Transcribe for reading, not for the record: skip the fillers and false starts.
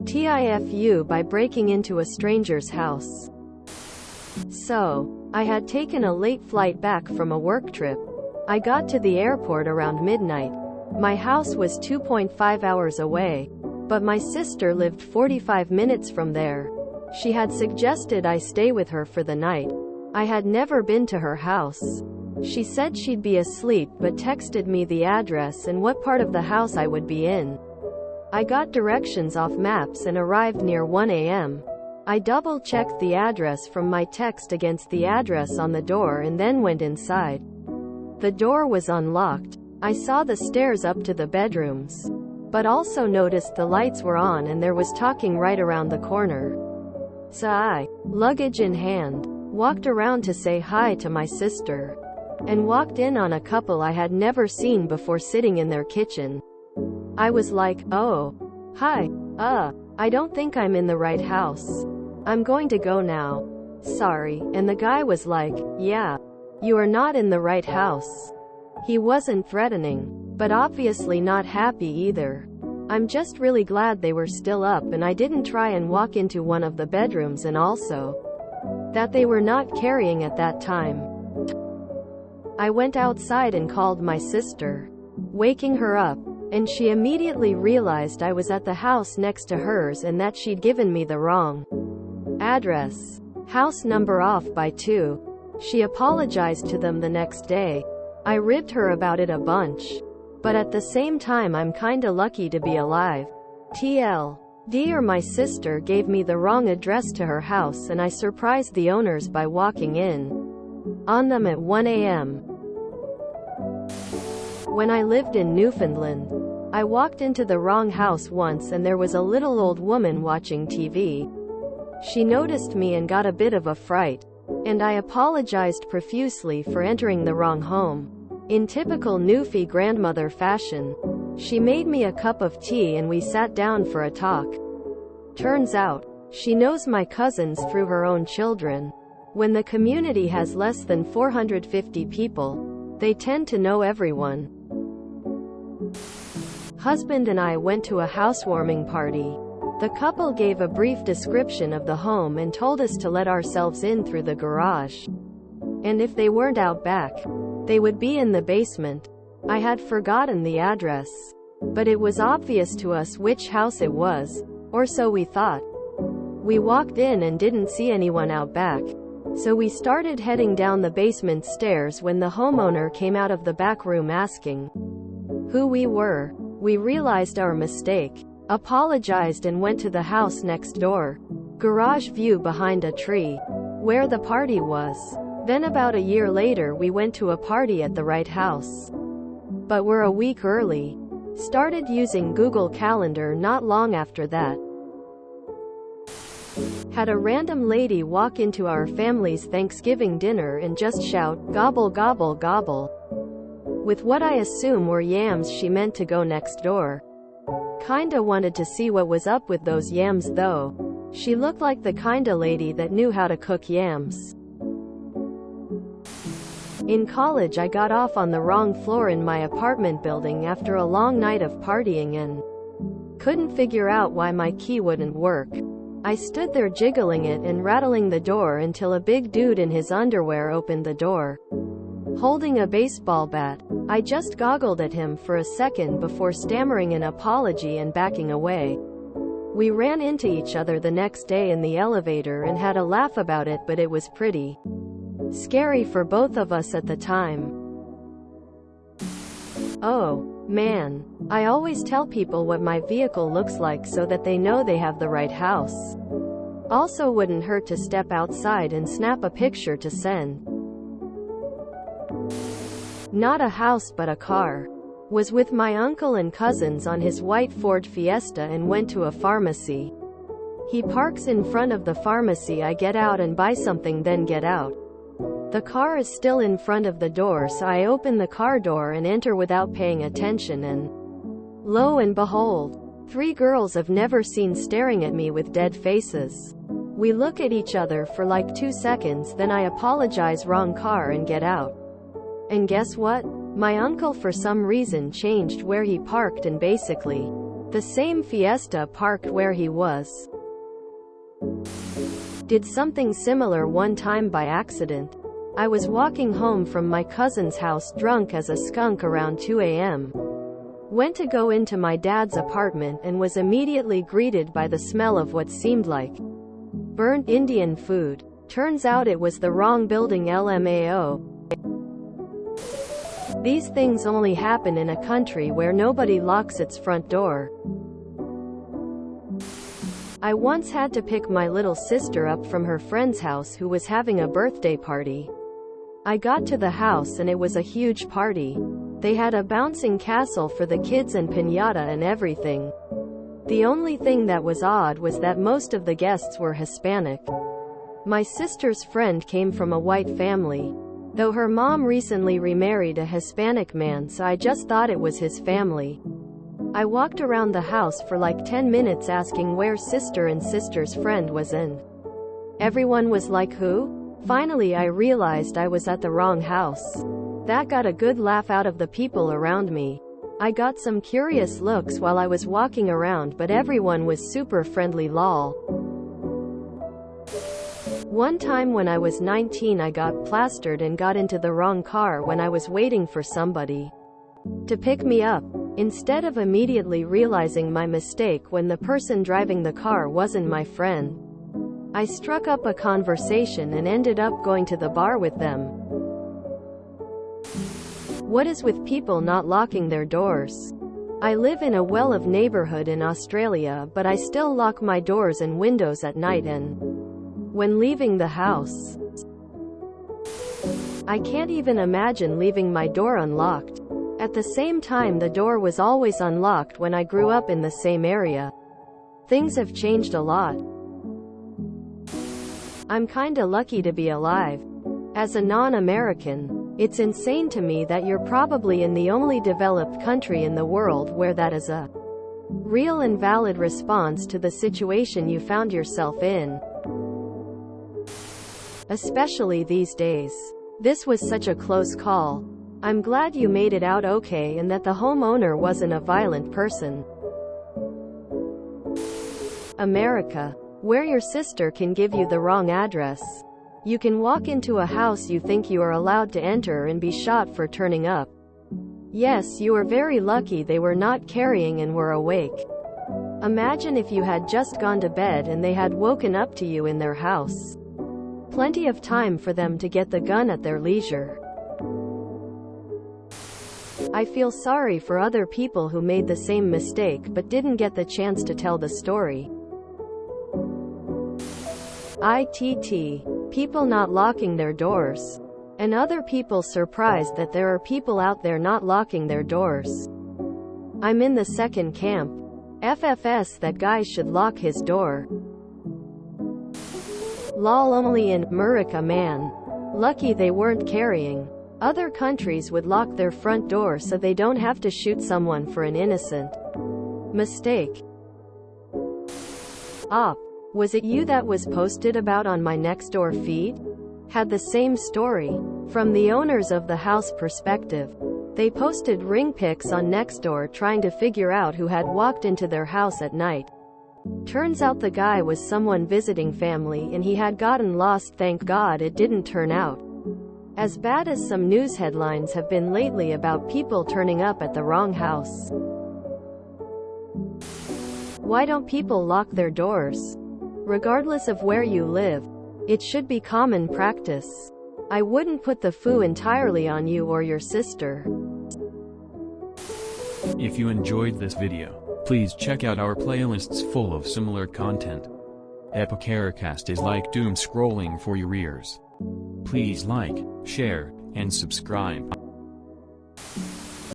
TIFU by breaking into a stranger's house. So, I had taken a late flight back from a work trip. I got to the airport around midnight. My house was 2.5 hours away, but my sister lived 45 minutes from there. She had suggested I stay with her for the night. I had never been to her house. She said she'd be asleep but texted me the address and what part of the house I would be in. I got directions off maps and arrived near 1 a.m. I double-checked the address from my text against the address on the door and then went inside. The door was unlocked. I saw the stairs up to the bedrooms, but also noticed the lights were on and there was talking right around the corner. So I, luggage in hand, walked around to say hi to my sister, and walked in on a couple I had never seen before sitting in their kitchen. I was like, oh, hi, I don't think I'm in the right house. I'm going to go now. Sorry. And the guy was like, yeah, you are not in the right house. He wasn't threatening, but obviously not happy either. I'm just really glad they were still up and I didn't try and walk into one of the bedrooms, and also that they were not carrying at that time. I went outside and called my sister, waking her up, and she immediately realized I was at the house next to hers and that she'd given me the wrong address. House number off by 2. She apologized to them the next day. I ribbed her about it a bunch, but at the same time I'm kinda lucky to be alive. TLD, or my sister gave me the wrong address to her house and I surprised the owners by walking in on them at 1 a.m. When I lived in Newfoundland, I walked into the wrong house once and there was a little old woman watching TV. She noticed me and got a bit of a fright, and I apologized profusely for entering the wrong home. In typical Newfie grandmother fashion, she made me a cup of tea and we sat down for a talk. Turns out, she knows my cousins through her own children. When the community has less than 450 people, they tend to know everyone. Husband and I went to a housewarming party. The couple gave a brief description of the home and told us to let ourselves in through the garage. And if they weren't out back, they would be in the basement. I had forgotten the address, but it was obvious to us which house it was, or so we thought. We walked in and didn't see anyone out back, so we started heading down the basement stairs when the homeowner came out of the back room asking who we were. We realized our mistake, apologized and went to the house next door. Garage view behind a tree, where the party was. Then about a year later we went to a party at the right house, but we're a week early. Started using Google Calendar not long after that. Had a random lady walk into our family's Thanksgiving dinner and just shout, "Gobble gobble gobble," with what I assume were yams. She meant to go next door. Kinda wanted to see what was up with those yams though. She looked like the kinda lady that knew how to cook yams. In college I got off on the wrong floor in my apartment building after a long night of partying and couldn't figure out why my key wouldn't work. I stood there jiggling it and rattling the door until a big dude in his underwear opened the door, holding a baseball bat. I just goggled at him for a second before stammering an apology and backing away. We ran into each other the next day in the elevator and had a laugh about it, but it was pretty scary for both of us at the time. Oh, man. I always tell people what my vehicle looks like so that they know they have the right house. Also wouldn't hurt to step outside and snap a picture to send. Not a house but a car. Was with my uncle and cousins on his white Ford Fiesta and went to a pharmacy. He parks in front of the pharmacy. I get out and buy something, then get out. The car is still in front of the door, so I open the car door and enter without paying attention, and lo and behold, 3 girls I've never seen staring at me with dead faces. We look at each other for like 2 seconds, then I apologize, wrong car, and get out. And guess what? My uncle for some reason changed where he parked and basically The same Fiesta parked where he was. Did something similar one time by accident. I was walking home from my cousin's house drunk as a skunk around 2 a.m. Went to go into my dad's apartment and was immediately greeted by the smell of what seemed like burnt Indian food. Turns out it was the wrong building. LMAO. These things only happen in a country where nobody locks its front door. I once had to pick my little sister up from her friend's house who was having a birthday party. I got to the house and it was a huge party. They had a bouncing castle for the kids and piñata and everything. The only thing that was odd was that most of the guests were Hispanic. My sister's friend came from a white family, though her mom recently remarried a Hispanic man, so I just thought it was his family. I walked around the house for like 10 minutes asking where sister and sister's friend was in. Everyone was like, who? Finally I realized I was at the wrong house. That got a good laugh out of the people around me. I got some curious looks while I was walking around, but everyone was super friendly. Lol. One time when I was 19 I got plastered and got into the wrong car when I was waiting for somebody to pick me up. Instead of immediately realizing my mistake when the person driving the car wasn't my friend, I struck up a conversation and ended up going to the bar with them. What is with people not locking their doors? I live in a well-of neighborhood in Australia, but I still lock my doors and windows at night and when leaving the house. I can't even imagine leaving my door unlocked. At the same time, the door was always unlocked when I grew up in the same area. Things have changed a lot. I'm kinda lucky to be alive. As a non-American, it's insane to me that you're probably in the only developed country in the world where that is a real and valid response to the situation you found yourself in. Especially these days. This was such a close call. I'm glad you made it out okay and that the homeowner wasn't a violent person. America, where your sister can give you the wrong address. You can walk into a house you think you are allowed to enter and be shot for turning up. Yes, you are very lucky they were not carrying and were awake. Imagine if you had just gone to bed and they had woken up to you in their house. Plenty of time for them to get the gun at their leisure. I feel sorry for other people who made the same mistake but didn't get the chance to tell the story. ITT. People not locking their doors. And other people surprised that there are people out there not locking their doors. I'm in the second camp. FFS, that guy should lock his door. Lol, only in America, man. Lucky they weren't carrying. Other countries would lock their front door so they don't have to shoot someone for an innocent mistake. Op. Was it you that was posted about on my Nextdoor feed? Had the same story. From the owners of the house perspective. They posted ring pics on Nextdoor trying to figure out who had walked into their house at night. Turns out the guy was someone visiting family and he had gotten lost. Thank God it didn't turn out as bad as some news headlines have been lately about people turning up at the wrong house. Why don't people lock their doors? Regardless of where you live, it should be common practice. I wouldn't put the foo entirely on you or your sister. If you enjoyed this video, please check out our playlists full of similar content. Epicaricast is like doom scrolling for your ears. Please like, share, and subscribe.